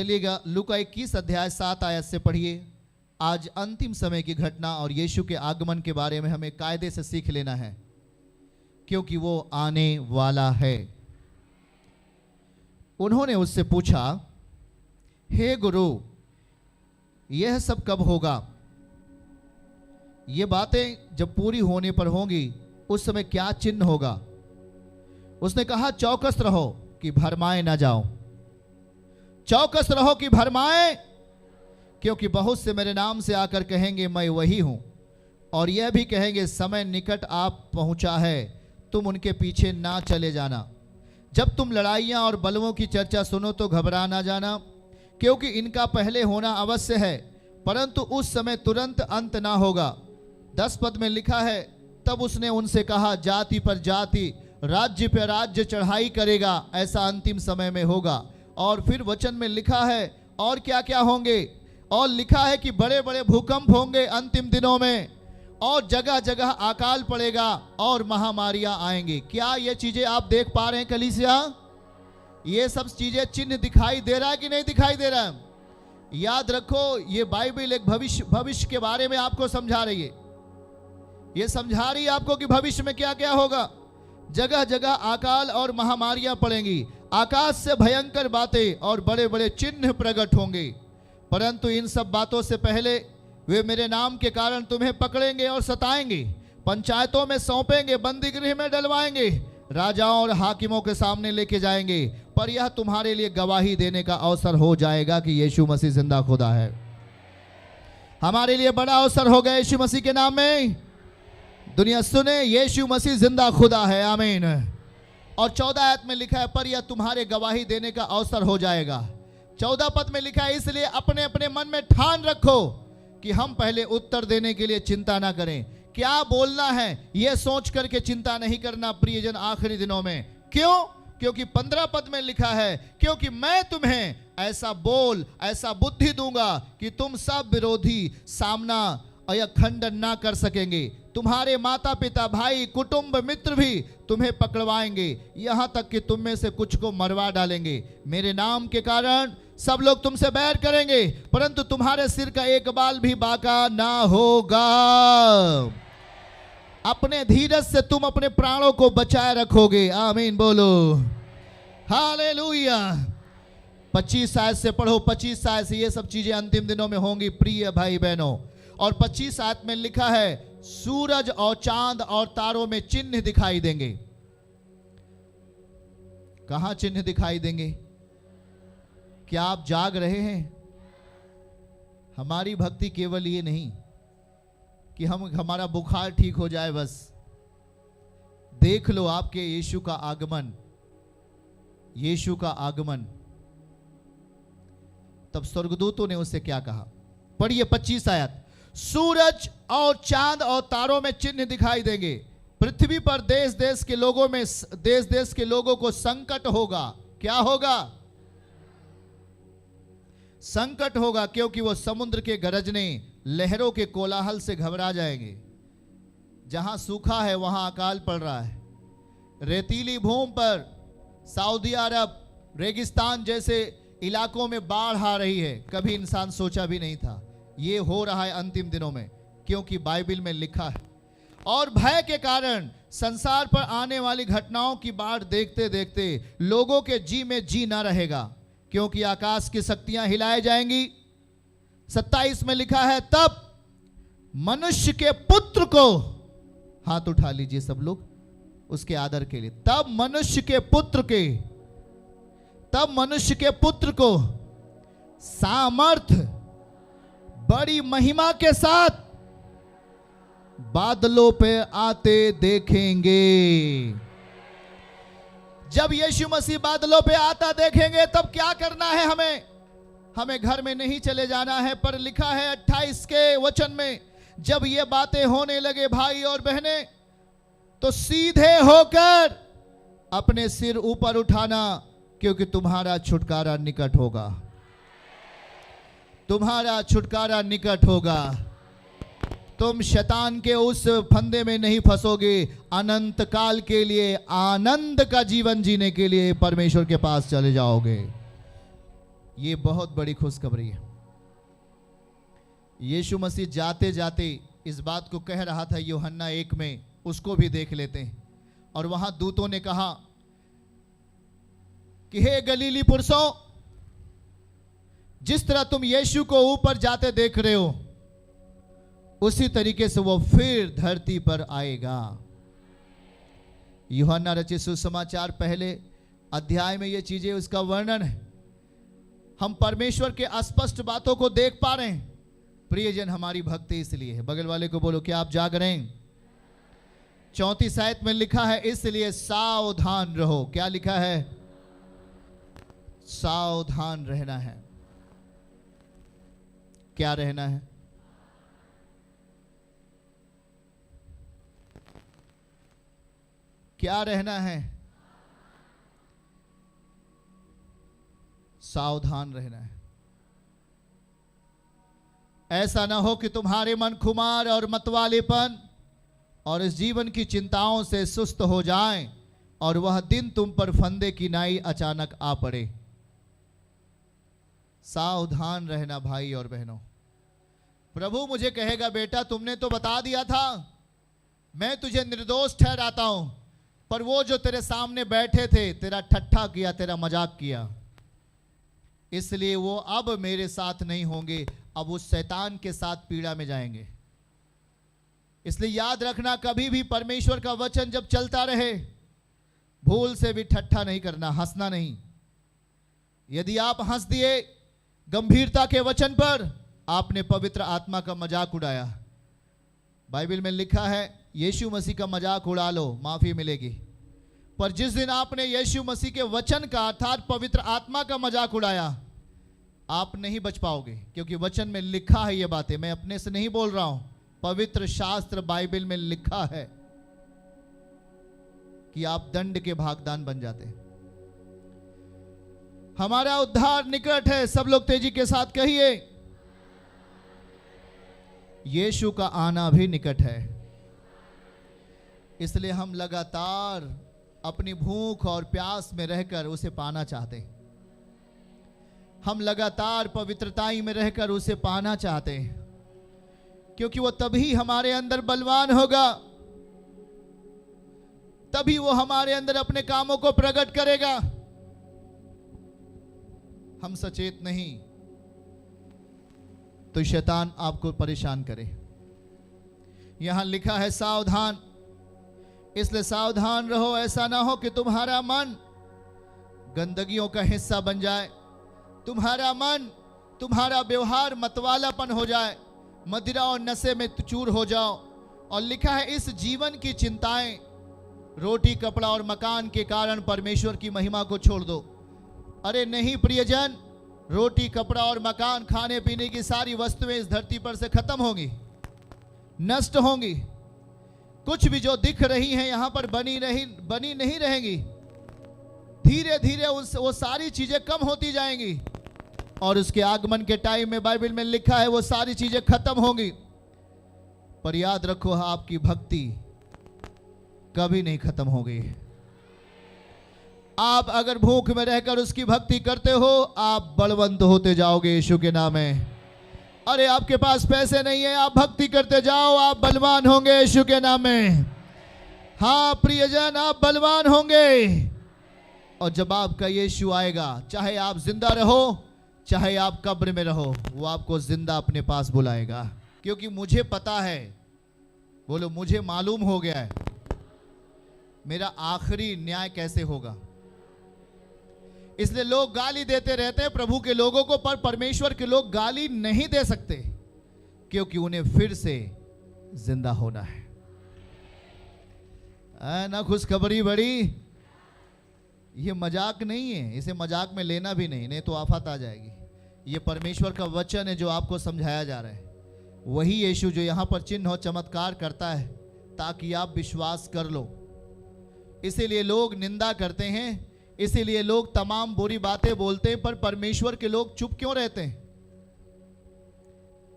चलिएगा लूका 21 अध्याय 7 आयत से पढ़िए। आज अंतिम समय की घटना और यीशु के आगमन के बारे में हमें कायदे से सीख लेना है, क्योंकि वो आने वाला है। उन्होंने उससे पूछा, हे गुरु, यह सब कब होगा? ये बातें जब पूरी होने पर होंगी, उस समय क्या चिन्ह होगा? उसने कहा, चौकस रहो कि भरमाए ना जाओ। चौकस रहो कि भरमाए, क्योंकि बहुत से मेरे नाम से आकर कहेंगे मैं वही हूं, और यह भी कहेंगे समय निकट आप पहुंचा है, तुम उनके पीछे ना चले जाना। जब तुम लड़ाइयां और बलवों की चर्चा सुनो तो घबरा ना जाना, क्योंकि इनका पहले होना अवश्य है, परंतु उस समय तुरंत अंत ना होगा। 10 पद में लिखा है, तब उसने उनसे कहा, जाति पर जाति, राज्य पर राज्य चढ़ाई करेगा, ऐसा अंतिम समय में होगा। और फिर वचन में लिखा है और क्या क्या होंगे, और लिखा है कि बड़े बड़े भूकंप होंगे अंतिम दिनों में, और जगह जगह अकाल पड़ेगा और महामारियां आएंगी। क्या ये चीजें आप देख पा रहे हैं कलीसिया? ये सब चीजें चिन्ह दिखाई दे रहा है कि नहीं दिखाई दे रहा है? याद रखो, ये बाइबल एक भविष्य के बारे में आपको समझा रही है। ये समझा रही है आपको कि भविष्य में क्या क्या होगा। जगह जगह अकाल और महामारियां पड़ेंगी, आकाश से भयंकर बातें और बड़े बड़े चिन्ह प्रकट होंगे। परंतु इन सब बातों से पहले वे मेरे नाम के कारण तुम्हें पकड़ेंगे और सताएंगे, पंचायतों में सौंपेंगे, बंदी गृह में डलवाएंगे, राजाओं और हाकिमों के सामने लेके जाएंगे। पर यह तुम्हारे लिए गवाही देने का अवसर हो जाएगा कि यीशु मसीह जिंदा खुदा है। हमारे लिए बड़ा अवसर हो गया यीशु मसीह के नाम में। दुनिया सुने, यीशु मसीह जिंदा खुदा है। आमीन। और 14 आयत में लिखा है, पर यह तुम्हारे गवाही देने का अवसर हो जाएगा। 14 पद में लिखा है, इसलिए अपने अपने मन में ठान रखो कि हम पहले उत्तर देने के लिए चिंता ना करें। क्या बोलना है यह सोच करके चिंता नहीं करना प्रियजन आखिरी दिनों में। क्यों? क्योंकि 15 पद में लिखा है, क्योंकि मैं तुम्हें ऐसा बोल, ऐसा बुद्धि दूंगा कि तुम सब विरोधी सामना या खंडन ना कर सकेंगे। तुम्हारे माता पिता, भाई, कुटुंब, मित्र भी तुम्हें पकड़वाएंगे, यहां तक कि तुम में से कुछ को मरवा डालेंगे। मेरे नाम के कारण सब लोग तुमसे बैर करेंगे, परंतु तुम्हारे सिर का एक बाल भी बाका ना होगा। अपने धीरज से तुम अपने प्राणों को बचाए रखोगे। आमीन बोलो, हालेलुया। 25 आयत से पढ़ो। 25 आयत से ये सब चीजें अंतिम दिनों में होंगी प्रिय भाई बहनों। और 25 आयत में लिखा है, सूरज और चांद और तारों में चिन्ह दिखाई देंगे। कहां चिन्ह दिखाई देंगे? क्या आप जाग रहे हैं? हमारी भक्ति केवल ये नहीं कि हमारा बुखार ठीक हो जाए बस। देख लो आपके यीशु का आगमन, यीशु का आगमन। तब स्वर्गदूतों ने उससे क्या कहा? पढ़िए 25 आयत। सूरज और चांद और तारों में चिन्ह दिखाई देंगे। पृथ्वी पर देश देश के लोगों में, देश देश के लोगों को संकट होगा। क्या होगा? संकट होगा, क्योंकि वो समुद्र के गरजने, लहरों के कोलाहल से घबरा जाएंगे। जहां सूखा है वहां अकाल पड़ रहा है। रेतीली भूमि पर, सऊदी अरब, रेगिस्तान जैसे इलाकों में बाढ़ आ रही है। कभी इंसान सोचा भी नहीं था। ये हो रहा है अंतिम दिनों में, क्योंकि बाइबल में लिखा है। और भय के कारण संसार पर आने वाली घटनाओं की बाढ़ देखते देखते लोगों के जी में जी ना रहेगा, क्योंकि आकाश की शक्तियां हिलाए जाएंगी। 27 में लिखा है, तब मनुष्य के पुत्र को, हाथ उठा लीजिए सब लोग उसके आदर के लिए, तब मनुष्य के पुत्र को सामर्थ, बड़ी महिमा के साथ बादलों पे आते देखेंगे। जब यीशु मसीह बादलों पे आता देखेंगे, तब क्या करना है हमें घर में नहीं चले जाना है। पर लिखा है 28 के वचन में, जब ये बातें होने लगे भाई और बहनें, तो सीधे होकर अपने सिर ऊपर उठाना, क्योंकि तुम्हारा छुटकारा निकट होगा। तुम्हारा छुटकारा निकट होगा। तुम शैतान के उस फंदे में नहीं फंसोगे। अनंत काल के लिए आनंद का जीवन जीने के लिए परमेश्वर के पास चले जाओगे। ये बहुत बड़ी खुशखबरी है। यीशु मसीह जाते जाते इस बात को कह रहा था यूहन्ना 1 में, उसको भी देख लेते हैं। और वहां दूतों ने कहा कि हे गलीली पुरुषों, जिस तरह तुम यीशु को ऊपर जाते देख रहे हो, उसी तरीके से वो फिर धरती पर आएगा। यूहन्ना रचित सुसमाचार पहले अध्याय में ये चीजें, उसका वर्णन है। हम परमेश्वर के अस्पष्ट बातों को देख पा रहे हैं। प्रियजन, हमारी भक्ति इसलिए है। बगल वाले को बोलो, क्या आप जाग रहे हैं? 34 आयत में लिखा है, इसलिए सावधान रहो। क्या लिखा है? सावधान रहना है। क्या रहना है? क्या रहना है? सावधान रहना है। ऐसा ना हो कि तुम्हारे मन खुमार और मतवालेपन और इस जीवन की चिंताओं से सुस्त हो जाएं और वह दिन तुम पर फंदे की नाई अचानक आ पड़े। सावधान रहना भाई और बहनों। प्रभु मुझे कहेगा, बेटा तुमने तो बता दिया था, मैं तुझे निर्दोष ठहराता हूं, पर वो जो तेरे सामने बैठे थे तेरा ठट्ठा किया, तेरा मजाक किया, इसलिए वो अब मेरे साथ नहीं होंगे, अब उस शैतान के साथ पीड़ा में जाएंगे। इसलिए याद रखना, कभी भी परमेश्वर का वचन जब चलता रहे, भूल से भी ठट्ठा नहीं करना, हंसना नहीं। यदि आप हंस दिए गंभीरता के वचन पर, आपने पवित्र आत्मा का मजाक उड़ाया। बाइबल में लिखा है, यीशु मसीह का मजाक उड़ा लो, माफी मिलेगी। पर जिस दिन आपने यीशु मसीह के वचन का अर्थात पवित्र आत्मा का मजाक उड़ाया, आप नहीं बच पाओगे, क्योंकि वचन में लिखा है ये बातें, मैं अपने से नहीं बोल रहा हूं, पवित्र शास्त्र बाइबल में लिखा है कि आप दंड के भागदान बन जाते हैं। हमारा उद्धार निकट है। सब लोग तेजी के साथ कहिए, यीशु का आना भी निकट है। इसलिए हम लगातार अपनी भूख और प्यास में रहकर उसे पाना चाहते हैं। हम लगातार पवित्रताई में रहकर उसे पाना चाहते हैं, क्योंकि वो तभी हमारे अंदर बलवान होगा, तभी वो हमारे अंदर अपने कामों को प्रकट करेगा। हम सचेत नहीं तो शैतान आपको परेशान करे। यहां लिखा है सावधान, इसलिए सावधान रहो, ऐसा ना हो कि तुम्हारा मन गंदगियों का हिस्सा बन जाए, तुम्हारा मन, तुम्हारा व्यवहार मतवालापन हो जाए, मदिरा और नशे में चूर हो जाओ। और लिखा है, इस जीवन की चिंताएं, रोटी कपड़ा और मकान के कारण परमेश्वर की महिमा को छोड़ दो। अरे नहीं प्रियजन, रोटी कपड़ा और मकान, खाने पीने की सारी वस्तुएं इस धरती पर से खत्म होंगी, नष्ट होंगी। कुछ भी जो दिख रही हैं यहां पर बनी नहीं रहेंगी। धीरे धीरे वो सारी चीजें कम होती जाएंगी और उसके आगमन के टाइम में बाइबल में लिखा है वो सारी चीजें खत्म होंगी। पर याद रखो, आपकी भक्ति कभी नहीं खत्म होगी। आप अगर भूख में रहकर उसकी भक्ति करते हो, आप बलवंत होते जाओगे यीशु के नाम में। अरे आपके पास पैसे नहीं है, आप भक्ति करते जाओ, आप बलवान होंगे यीशु के नाम में। हाँ प्रियजन, आप बलवान होंगे। और जब आपका यीशु आएगा, चाहे आप जिंदा रहो चाहे आप कब्र में रहो, वो आपको जिंदा अपने पास बुलाएगा। क्योंकि मुझे पता है, बोलो मुझे मालूम हो गया है मेरा आखिरी न्याय कैसे होगा। इसलिए लोग गाली देते रहते हैं प्रभु के लोगों को, पर परमेश्वर के लोग गाली नहीं दे सकते, क्योंकि उन्हें फिर से जिंदा होना है। ना खुशखबरी बड़ी, ये मजाक नहीं है, इसे मजाक में लेना भी नहीं तो आफत आ जाएगी। ये परमेश्वर का वचन है जो आपको समझाया जा रहा है। वही यीशु जो यहां पर चिन्ह और चमत्कार करता है ताकि आप विश्वास कर लो। इसीलिए लोग निंदा करते हैं, इसीलिए लोग तमाम बुरी बातें बोलते हैं, पर परमेश्वर के लोग चुप क्यों रहते हैं?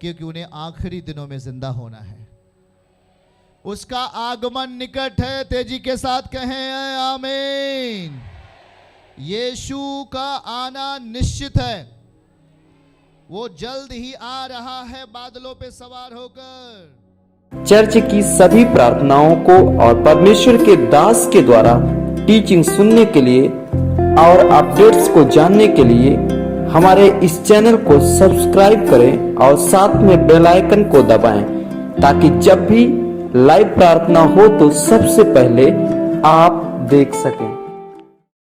क्योंकि उन्हें आखिरी दिनों में जिंदा होना है। उसका आगमन निकट है। तेजी के साथ कहें आमीन। यीशु का आना निश्चित है। वो जल्द ही आ रहा है बादलों पे सवार होकर। चर्च की सभी प्रार्थनाओं को और परमेश्वर के दास के द्वारा टीचिंग सुनने के लिए और अपडेट्स को जानने के लिए हमारे इस चैनल को सब्सक्राइब करें और साथ में बेल आइकन को दबाएं, ताकि जब भी लाइव प्रार्थना हो तो सबसे पहले आप देख सकें।